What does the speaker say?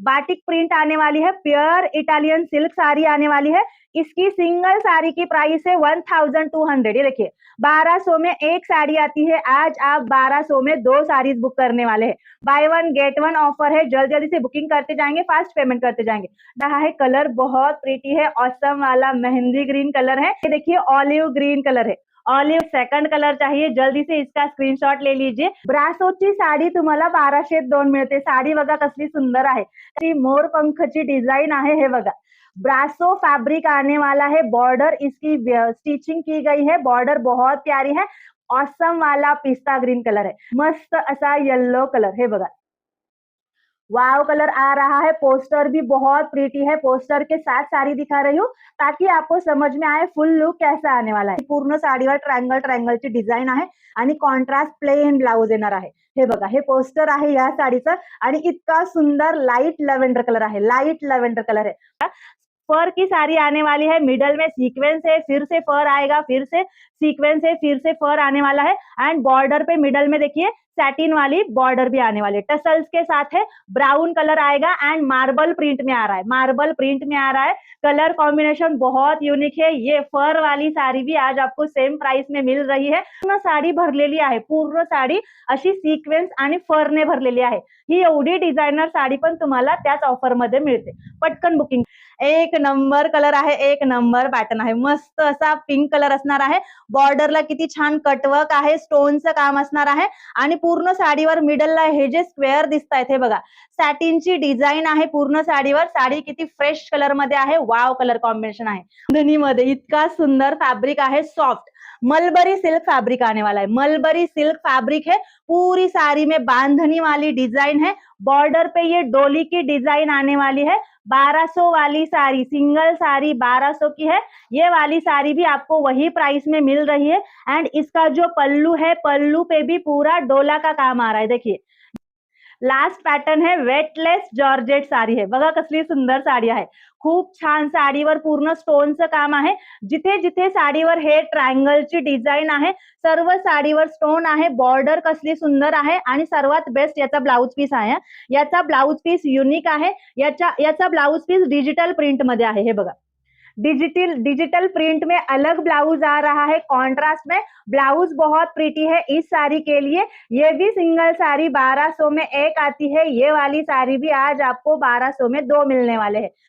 Batik print आने वाली है, प्योर इटालियन सिल्क साड़ी आने वाली है। इसकी सिंगल साड़ी की प्राइस है 1200। ये देखिए 1200 में एक साड़ी आती है, आज आप 1200 में 2 साड़ीज बुक करने वाले हैं। By one get one offer है, जल्दी जल्दी से बुकिंग करते जाएंगे, फास्ट पेमेंट करते जाएंगे। रहा है कलर बहुत प्रीटी है, ऑसम वाला मेहंदी ग्रीन कलर है। ये देखिए ऑलिव ग्रीन कलर है। ऑलिव सेकंड कलर चाहिए, जल्दी से इसका स्क्रीनशॉट ले लीजिए। ब्रासोची साडी तुम्हाला 1202 मिळते। साडी बघा कसली सुंदर आहे, ती मोरपंखची डिझाइन आहे। हे बघा ब्रासो फैब्रिक आने वाला है, बॉर्डर इसकी स्टिचिंग की गई है, बॉर्डर बहुत प्यारी है। ऑसम वाला पिस्ता ग्रीन कलर है, मस्त असा येलो कलर। हे बघा वाव कलर आ रहा है, पोस्टर भी बहुत प्रीटी है। पोस्टर के साथ साड़ी दिखा रही हूँ ताकि आपको समझ में आए फुल लुक कैसा आने वाला है। पूर्ण साडीवर ट्रायंगल ट्रायंगलची डिझाइन आहे आणि कॉन्ट्रास्ट प्लेन ब्लाउज येणार आहे। हे बघा हे पोस्टर आहे या साडीचं आणि इतका सुंदर लाइट लवेंडर कलर आहे, लाइट लवेंडर कलर है। फर की साड़ी आने वाली है, मिडल में सीक्वेंस है, फिर से फर आएगा, फिर से सीक्वेंस है, फिर से फर आने वाला है। एंड बॉर्डर पे मिडल में देखिए सैटिन वाली बॉर्डर भी आने वाली है, टसल्स के साथ है। ब्राउन कलर आएगा एंड मार्बल प्रिंट में आ रहा है, मार्बल प्रिंट में आ रहा है। कलर कॉम्बिनेशन बहुत यूनिक है। ये फर वाली साड़ी भी आज आपको सेम प्राइस में मिल रही है। पूर्ण साडी भरलेली आहे, पूर्ण साडी अशी सिक्वेन्स आणि फरने भरलेली आहे। ही एवढी डिझायनर साडी पण तुम्हाला त्याच ऑफर मध्ये मिळते। पटकन बुकिंग। एक नंबर कलर आहे, एक नंबर पॅटर्न आहे, मस्त असा पिंक कलर असणार आहे। बॉर्डरला किती छान कटवर्क आहे, स्टोनचं काम असणार आहे आणि पूर्ण साडीवर मिडलला हे जे स्क्वेअर दिसतायत हे बघा सॅटिनची डिझाइन आहे पूर्ण साडीवर। साडी किती फ्रेश कलर मध्ये आहे, वाव कलर कॉम्बिनेशन आहे। बांधणीमध्ये इतका सुंदर फैब्रिक आहे, सॉफ्ट मलबरी सिल्क फैब्रिक आने वाला है। मलबरी सिल्क फैब्रिक है, पूरी साड़ी में बांधनी वाली डिजाइन है। बॉर्डर पे ये डोली की डिजाइन आने वाली है। 1200 वाली साड़ी, सिंगल साड़ी 1200 की है। ये वाली साड़ी भी आपको वही प्राइस में मिल रही है। एंड इसका जो पल्लू है, पल्लू पे भी पूरा डोला का काम आ रहा है। देखिए लास्ट पॅटर्न है, वेटलेस जॉर्जेट साडी है। बघा कसली सुंदर साडी आहे, खूप छान। साडीवर पूर्ण स्टोनचं काम आहे। जिथे जिथे साडीवर हे ट्रायंगलची डिझाइन आहे, सर्व साडीवर स्टोन आहे। बॉर्डर कसली सुंदर आहे आणि सर्वात बेस्ट याचा ब्लाउज पीस आहे। याचा ब्लाउज पीस युनिक आहे। याचा ब्लाउज पीस डिजिटल प्रिंट मध्ये आहे। हे बघा डिजिटल प्रिंट में अलग ब्लाउज आ रहा है, कॉन्ट्रास्ट में। ब्लाउज बहुत प्रीटी है इस साड़ी के लिए। ये भी सिंगल साड़ी 1200 में एक आती है। ये वाली साड़ी भी आज आपको 1200 में 2 मिलने वाले हैं।